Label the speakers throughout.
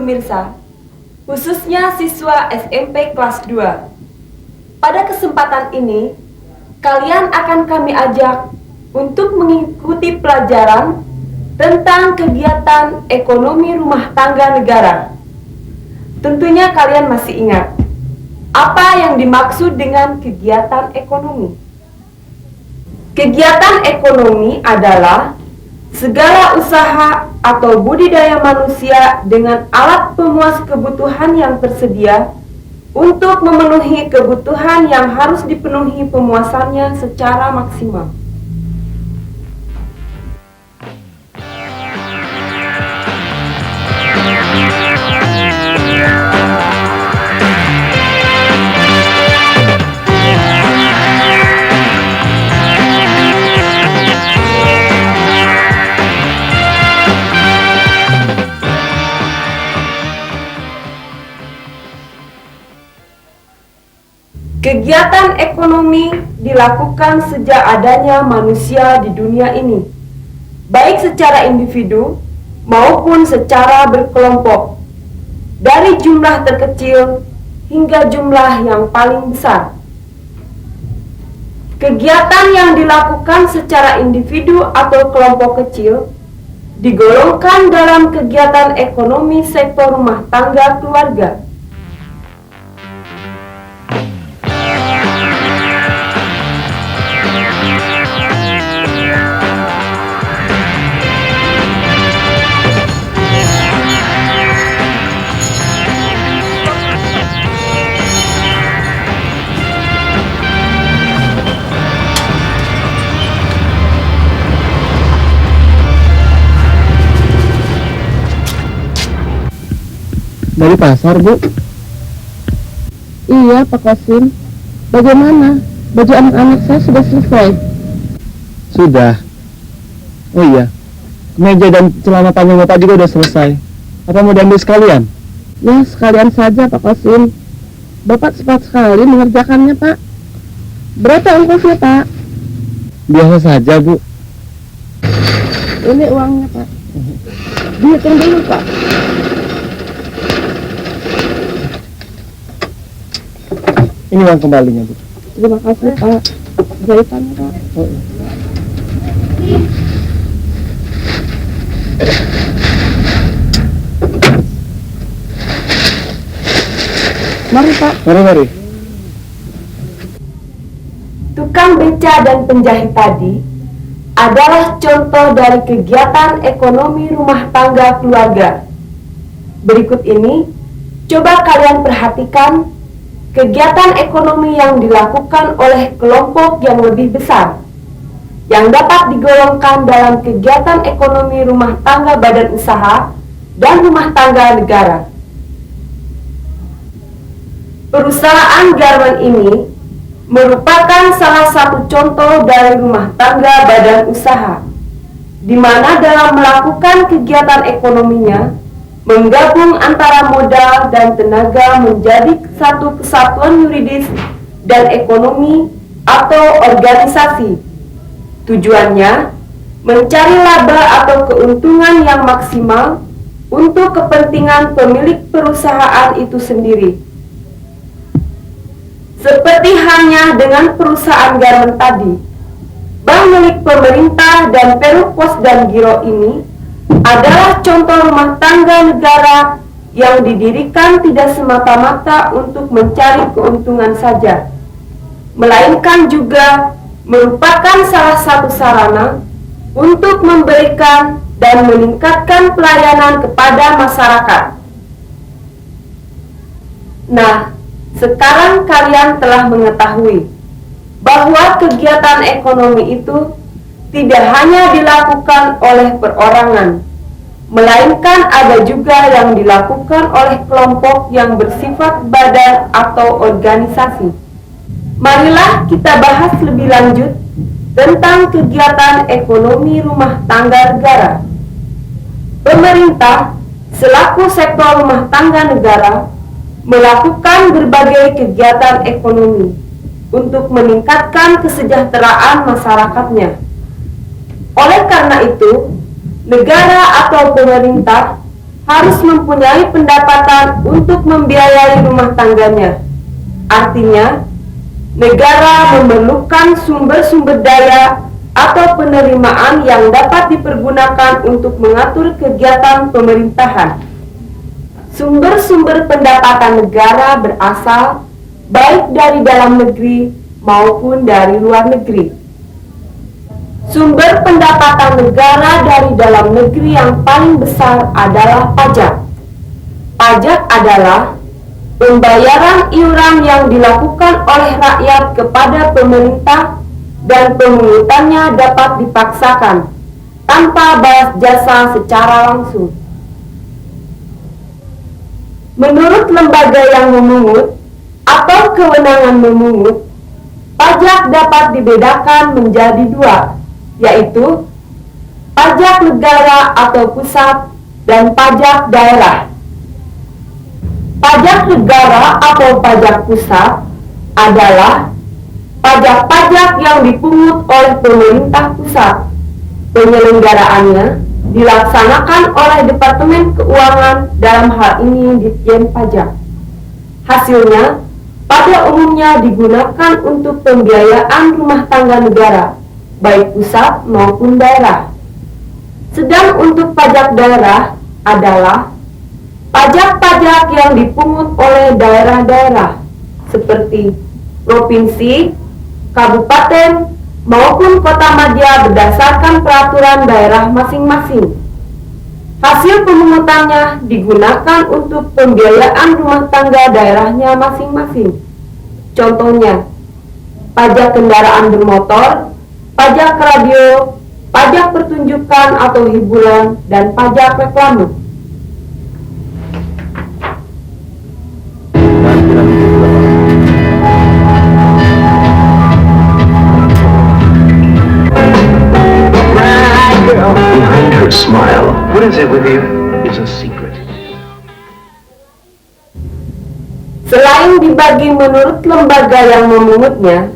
Speaker 1: pemirsa, khususnya siswa SMP kelas 2. Pada kesempatan ini, kalian akan kami ajak untuk mengikuti pelajaran tentang kegiatan ekonomi rumah tangga negara. Tentunya kalian masih ingat apa yang dimaksud dengan kegiatan ekonomi. Kegiatan ekonomi adalah segala usaha atau budidaya manusia dengan alat pemuas kebutuhan yang tersedia untuk memenuhi kebutuhan yang harus dipenuhi pemuasannya secara maksimal. Kegiatan ekonomi dilakukan sejak adanya manusia di dunia ini, baik secara individu maupun secara berkelompok, dari jumlah terkecil hingga jumlah yang paling besar. Kegiatan yang dilakukan secara individu atau kelompok kecil digolongkan dalam kegiatan ekonomi sektor rumah tangga keluarga.
Speaker 2: Dari pasar, Bu?
Speaker 3: Iya, Pak Qasim. Bagaimana? Baju anak-anak saya sudah selesai.
Speaker 2: Sudah. Oh iya, kemeja dan celana panjang Bapak juga udah selesai. Apa mau diambil sekalian?
Speaker 3: Ya, sekalian saja, Pak Qasim. Bapak cepat sekali mengerjakannya, Pak. Berapa ongkosnya, Pak?
Speaker 2: Biasa saja, Bu.
Speaker 3: Ini uangnya, Pak. Dihitung dulu, Pak.
Speaker 2: Ini uang kembalinya, Bu.
Speaker 3: Terima kasih, Pak. Jahitannya, Pak.
Speaker 2: Oh, iya.
Speaker 3: Mari, Pak.
Speaker 2: Mari.
Speaker 1: Tukang beca dan penjahit tadi adalah contoh dari kegiatan ekonomi rumah tangga keluarga. Berikut ini, coba kalian perhatikan kegiatan ekonomi yang dilakukan oleh kelompok yang lebih besar, yang dapat digolongkan dalam kegiatan ekonomi rumah tangga badan usaha dan rumah tangga negara. Perusahaan garmen ini merupakan salah satu contoh dari rumah tangga badan usaha, di mana dalam melakukan kegiatan ekonominya menggabung antara modal dan tenaga menjadi satu kesatuan yuridis dan ekonomi atau organisasi. Tujuannya mencari laba atau keuntungan yang maksimal untuk kepentingan pemilik perusahaan itu sendiri. Seperti halnya dengan perusahaan garmen tadi, bank milik pemerintah dan Perum Pos dan Giro ini adalah contoh rumah tangga negara yang didirikan tidak semata-mata untuk mencari keuntungan saja, melainkan juga merupakan salah satu sarana untuk memberikan dan meningkatkan pelayanan kepada masyarakat. Nah, sekarang kalian telah mengetahui bahwa kegiatan ekonomi itu tidak hanya dilakukan oleh perorangan, melainkan ada juga yang dilakukan oleh kelompok yang bersifat badan atau organisasi. Marilah kita bahas lebih lanjut tentang kegiatan ekonomi rumah tangga negara. Pemerintah selaku sektor rumah tangga negara melakukan berbagai kegiatan ekonomi untuk meningkatkan kesejahteraan masyarakatnya. Oleh karena itu, negara atau pemerintah harus mempunyai pendapatan untuk membiayai rumah tangganya. Artinya, negara memerlukan sumber-sumber daya atau penerimaan yang dapat dipergunakan untuk mengatur kegiatan pemerintahan. Sumber-sumber pendapatan negara berasal baik dari dalam negeri maupun dari luar negeri. Sumber pendapatan negara dari dalam negeri yang paling besar adalah pajak. Pajak adalah pembayaran iuran yang dilakukan oleh rakyat kepada pemerintah dan pemungutannya dapat dipaksakan tanpa balas jasa secara langsung. Menurut lembaga yang memungut atau kewenangan memungut, pajak dapat dibedakan menjadi dua, yaitu pajak negara atau pusat dan pajak daerah. Pajak negara atau pajak pusat adalah pajak-pajak yang dipungut oleh pemerintah pusat. Penyelenggaraannya dilaksanakan oleh Departemen Keuangan, dalam hal ini Ditjen Pajak. Hasilnya pada umumnya digunakan untuk pembiayaan rumah tangga negara, baik pusat maupun daerah. Sedang untuk pajak daerah adalah pajak-pajak yang dipungut oleh daerah-daerah seperti provinsi, kabupaten, maupun kota madya berdasarkan peraturan daerah masing-masing. Hasil pemungutannya digunakan untuk pembiayaan rumah tangga daerahnya masing-masing. Contohnya, pajak kendaraan bermotor, pajak radio, pajak pertunjukan atau hiburan, dan pajak reklame.
Speaker 4: Behind her smile, what is it with you? Is a secret.
Speaker 1: Selain dibagi menurut lembaga yang memungutnya,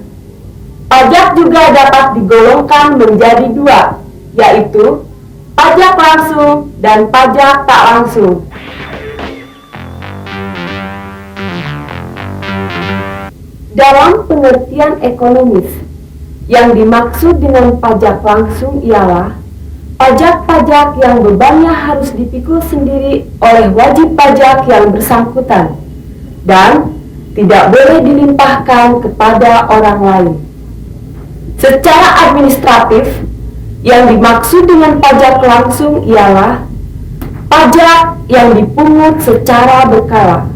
Speaker 1: pajak juga dapat digolongkan menjadi dua, yaitu pajak langsung dan pajak tak langsung. Dalam pengertian ekonomis, yang dimaksud dengan pajak langsung ialah pajak-pajak yang bebannya harus dipikul sendiri oleh wajib pajak yang bersangkutan dan tidak boleh dilimpahkan kepada orang lain. Secara administratif, yang dimaksud dengan pajak langsung ialah pajak yang dipungut secara berkala.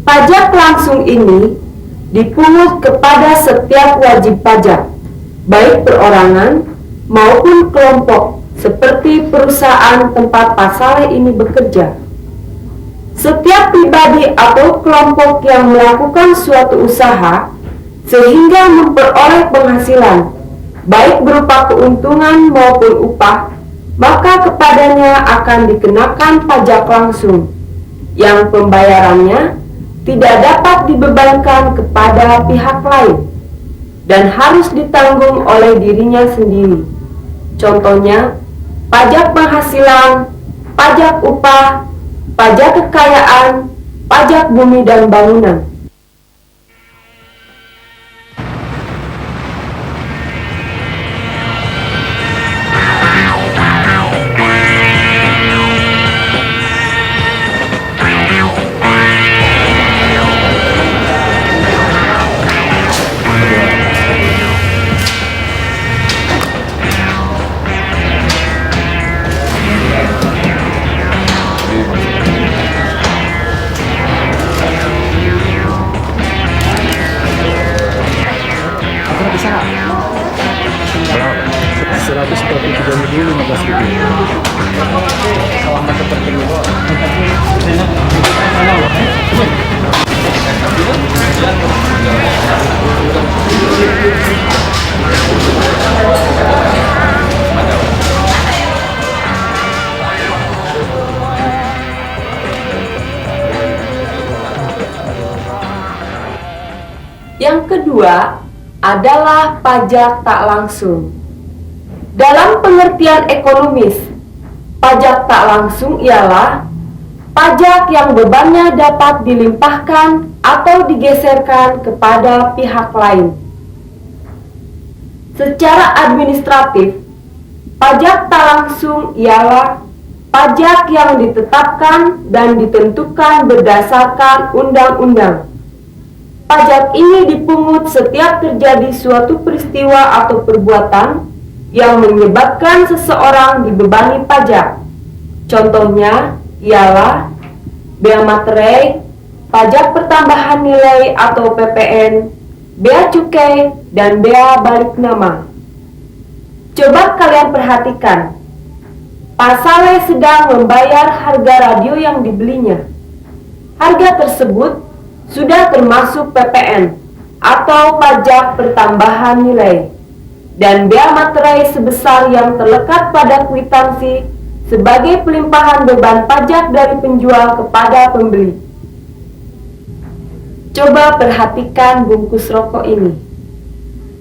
Speaker 1: Pajak langsung ini dipungut kepada setiap wajib pajak, baik perorangan maupun kelompok, seperti perusahaan tempat pasal ini bekerja. Setiap pribadi atau kelompok yang melakukan suatu usaha sehingga memperoleh penghasilan, baik berupa keuntungan maupun upah, maka kepadanya akan dikenakan pajak langsung, yang pembayarannya tidak dapat dibebankan kepada pihak lain dan harus ditanggung oleh dirinya sendiri. Contohnya, pajak penghasilan, pajak upah, pajak kekayaan, pajak bumi dan bangunan. Yang kedua adalah pajak tak langsung. Dalam pengertian ekonomis, pajak tak langsung ialah pajak yang bebannya dapat dilimpahkan atau digeserkan kepada pihak lain. Secara administratif, pajak tak langsung ialah pajak yang ditetapkan dan ditentukan berdasarkan undang-undang. Pajak ini dipungut setiap terjadi suatu peristiwa atau perbuatan yang menyebabkan seseorang dibebani pajak. Contohnya ialah bea materai, pajak pertambahan nilai atau PPN, bea cukai, dan bea balik nama. Coba kalian perhatikan, Pak Saleh sedang membayar harga radio yang dibelinya. Harga tersebut sudah termasuk PPN atau pajak pertambahan nilai dan bea materai sebesar yang terlekat pada kwitansi sebagai pelimpahan beban pajak dari penjual kepada pembeli. Coba perhatikan bungkus rokok ini.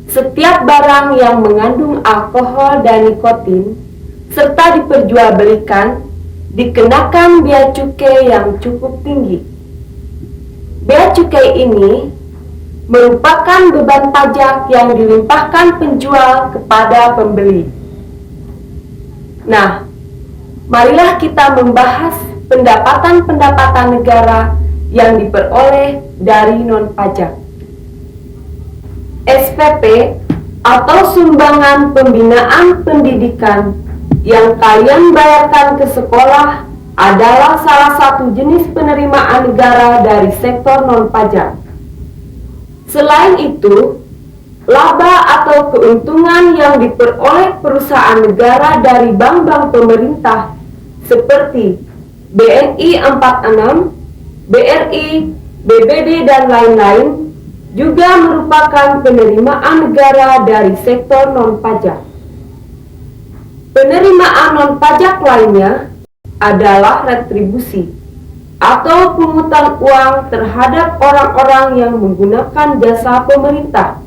Speaker 1: Setiap barang yang mengandung alkohol dan nikotin serta diperjualbelikan dikenakan bea cukai yang cukup tinggi. Bea cukai ini merupakan beban pajak yang dilimpahkan penjual kepada pembeli. Nah, marilah kita membahas pendapatan-pendapatan negara yang diperoleh dari non-pajak. SPP atau sumbangan pembinaan pendidikan yang kalian bayarkan ke sekolah adalah salah satu jenis penerimaan negara dari sektor non-pajak. Selain itu, laba atau keuntungan yang diperoleh perusahaan negara dari bank-bank pemerintah seperti BNI 46, BRI, BBD, dan lain-lain juga merupakan penerimaan negara dari sektor non-pajak. Penerimaan non-pajak lainnya adalah retribusi atau pungutan uang terhadap orang-orang yang menggunakan jasa pemerintah.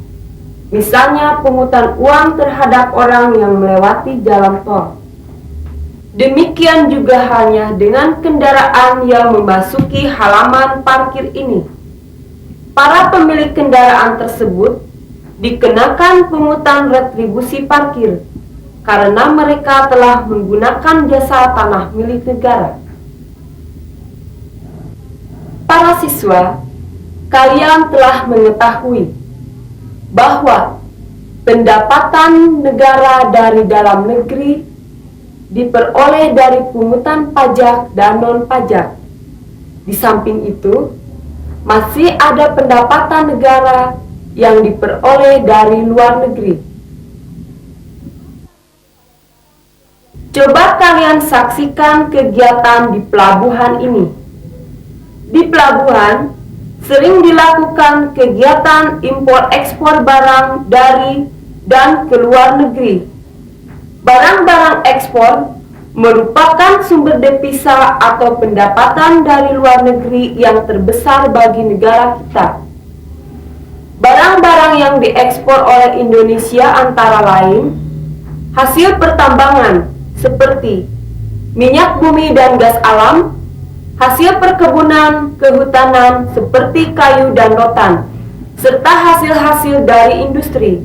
Speaker 1: Misalnya pungutan uang terhadap orang yang melewati jalan tol. Demikian juga halnya dengan kendaraan yang memasuki halaman parkir ini. Para pemilik kendaraan tersebut dikenakan pungutan retribusi parkir karena mereka telah menggunakan jasa tanah milik negara. Para siswa, kalian telah mengetahui bahwa pendapatan negara dari dalam negeri diperoleh dari pungutan pajak dan non-pajak. Di samping itu, masih ada pendapatan negara yang diperoleh dari luar negeri. Coba kalian saksikan kegiatan di pelabuhan ini. Di pelabuhan, sering dilakukan kegiatan impor-ekspor barang dari dan ke luar negeri. Barang-barang ekspor merupakan sumber devisa atau pendapatan dari luar negeri yang terbesar bagi negara kita. Barang-barang yang diekspor oleh Indonesia antara lain hasil pertambangan seperti minyak bumi dan gas alam, hasil perkebunan kehutanan seperti kayu dan rotan, serta hasil-hasil dari industri.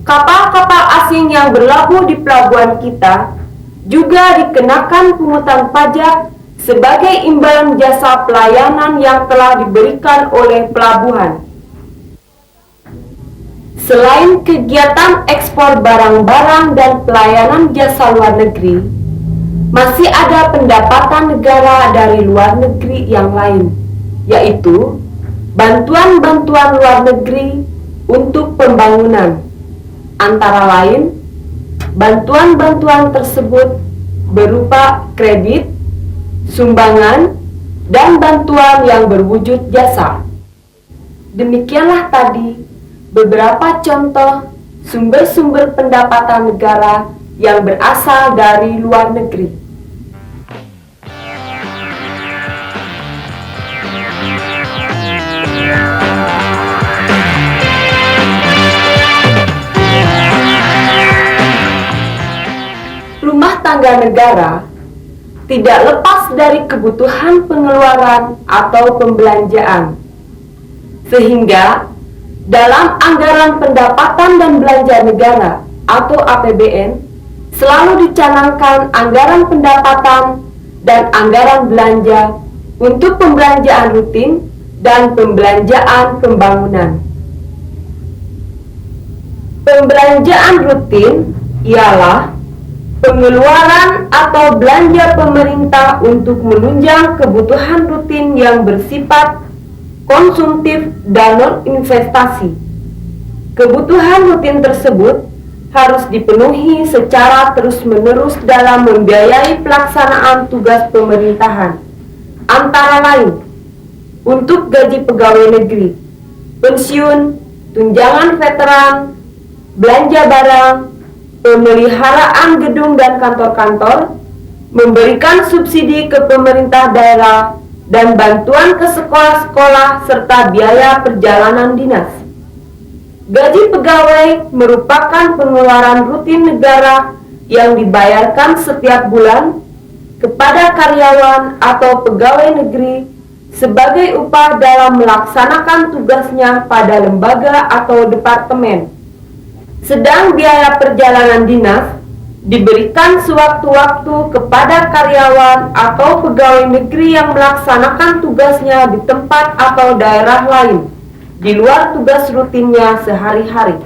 Speaker 1: Kapal-kapal asing yang berlabuh di pelabuhan kita juga dikenakan pungutan pajak sebagai imbalan jasa pelayanan yang telah diberikan oleh pelabuhan. Selain kegiatan ekspor barang-barang dan pelayanan jasa luar negeri, masih ada pendapatan negara dari luar negeri yang lain, yaitu bantuan-bantuan luar negeri untuk pembangunan. Antara lain, bantuan-bantuan tersebut berupa kredit, sumbangan, dan bantuan yang berwujud jasa. Demikianlah tadi beberapa contoh sumber-sumber pendapatan negara yang berasal dari luar negeri. tangga negara tidak lepas dari kebutuhan pengeluaran atau pembelanjaan. Sehingga dalam anggaran pendapatan dan belanja negara atau APBN selalu dicanangkan anggaran pendapatan dan anggaran belanja untuk pembelanjaan rutin dan pembelanjaan pembangunan. Pembelanjaan rutin ialah pengeluaran atau belanja pemerintah untuk menunjang kebutuhan rutin yang bersifat konsumtif dan non-investasi. Kebutuhan rutin tersebut harus dipenuhi secara terus-menerus dalam membiayai pelaksanaan tugas pemerintahan, antara lain untuk gaji pegawai negeri, pensiun, tunjangan veteran, belanja barang, pemeliharaan gedung dan kantor-kantor, memberikan subsidi ke pemerintah daerah, dan bantuan ke sekolah-sekolah serta biaya perjalanan dinas. Gaji pegawai merupakan pengeluaran rutin negara yang dibayarkan setiap bulan kepada karyawan atau pegawai negeri sebagai upah dalam melaksanakan tugasnya pada lembaga atau departemen. Sedang biaya perjalanan dinas diberikan sewaktu-waktu kepada karyawan atau pegawai negeri yang melaksanakan tugasnya di tempat atau daerah lain di luar tugas rutinnya sehari-hari.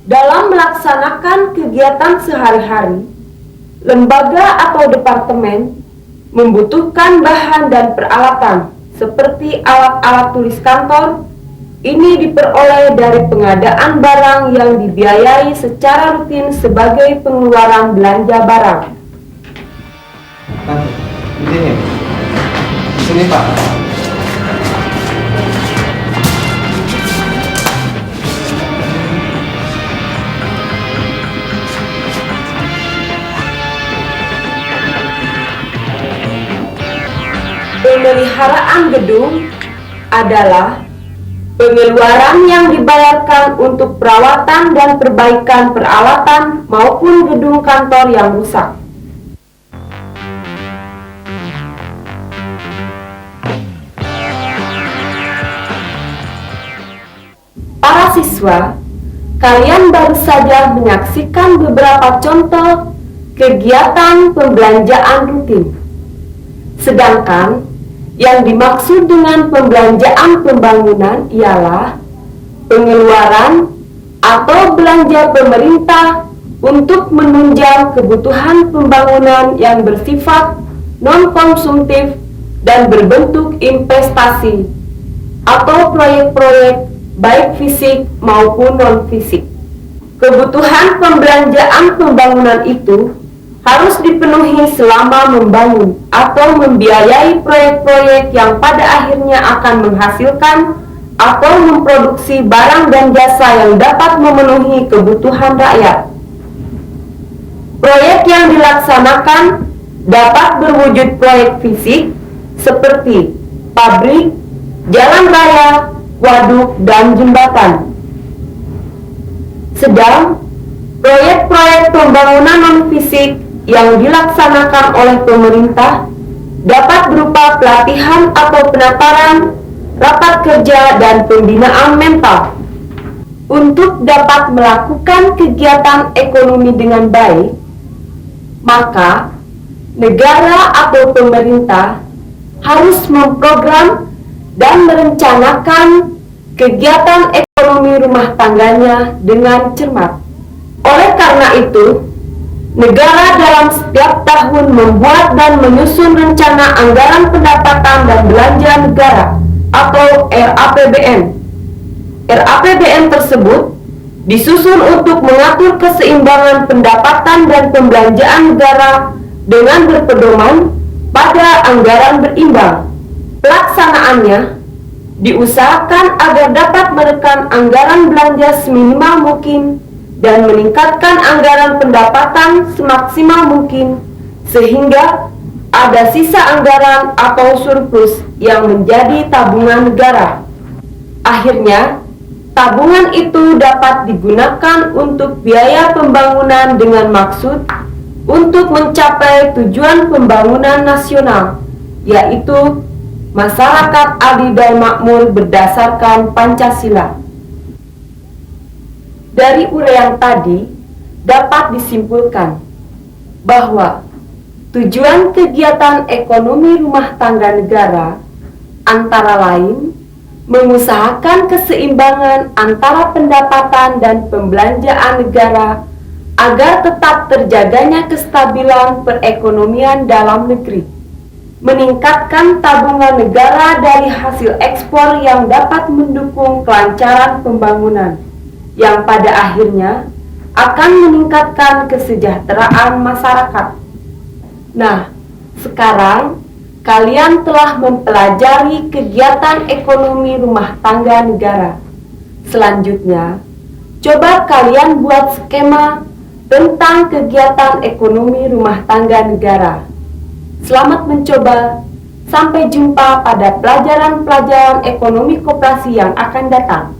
Speaker 1: Dalam melaksanakan kegiatan sehari-hari, lembaga atau departemen membutuhkan bahan dan peralatan seperti alat-alat tulis kantor. Ini diperoleh dari pengadaan barang yang dibiayai secara rutin sebagai pengeluaran belanja barang.
Speaker 2: Di sini Pak.
Speaker 1: Pemeliharaan gedung adalah pengeluaran yang dibayarkan untuk perawatan dan perbaikan peralatan maupun gedung kantor yang rusak. Para siswa, kalian baru saja menyaksikan beberapa contoh kegiatan pembelanjaan rutin. Sedangkan yang dimaksud dengan pembelanjaan pembangunan ialah pengeluaran atau belanja pemerintah untuk menunjang kebutuhan pembangunan yang bersifat non-konsumtif dan berbentuk investasi atau proyek-proyek baik fisik maupun non-fisik. Kebutuhan pembelanjaan pembangunan itu harus dipenuhi selama membangun atau membiayai proyek-proyek yang pada akhirnya akan menghasilkan atau memproduksi barang dan jasa yang dapat memenuhi kebutuhan rakyat. Proyek yang dilaksanakan dapat berwujud proyek fisik seperti pabrik, jalan raya, waduk, dan jembatan. Sedang Proyek-proyek pembangunan non-fisik yang dilaksanakan oleh pemerintah dapat berupa pelatihan atau penataran, rapat kerja, dan pembinaan mental. Untuk dapat melakukan kegiatan ekonomi dengan baik, maka negara atau pemerintah harus memprogram dan merencanakan kegiatan ekonomi rumah tangganya dengan cermat. Oleh karena itu, negara dalam setiap tahun membuat dan menyusun rencana anggaran pendapatan dan belanja negara atau RAPBN. RAPBN tersebut disusun untuk mengatur keseimbangan pendapatan dan pembelanjaan negara dengan berpedoman pada anggaran berimbang. Pelaksanaannya diusahakan agar dapat menekan anggaran belanja seminimal mungkin dan meningkatkan anggaran pendapatan semaksimal mungkin sehingga ada sisa anggaran atau surplus yang menjadi tabungan negara. Akhirnya, tabungan itu dapat digunakan untuk biaya pembangunan dengan maksud untuk mencapai tujuan pembangunan nasional, yaitu masyarakat adil dan makmur berdasarkan Pancasila. Dari uraian tadi dapat disimpulkan bahwa tujuan kegiatan ekonomi rumah tangga negara antara lain mengusahakan keseimbangan antara pendapatan dan pembelanjaan negara agar tetap terjaganya kestabilan perekonomian dalam negeri, meningkatkan tabungan negara dari hasil ekspor yang dapat mendukung kelancaran pembangunan, yang pada akhirnya akan meningkatkan kesejahteraan masyarakat. Nah, sekarang kalian telah mempelajari kegiatan ekonomi rumah tangga negara. Selanjutnya, coba kalian buat skema tentang kegiatan ekonomi rumah tangga negara. Selamat mencoba. Sampai jumpa pada pelajaran-pelajaran ekonomi koperasi yang akan datang.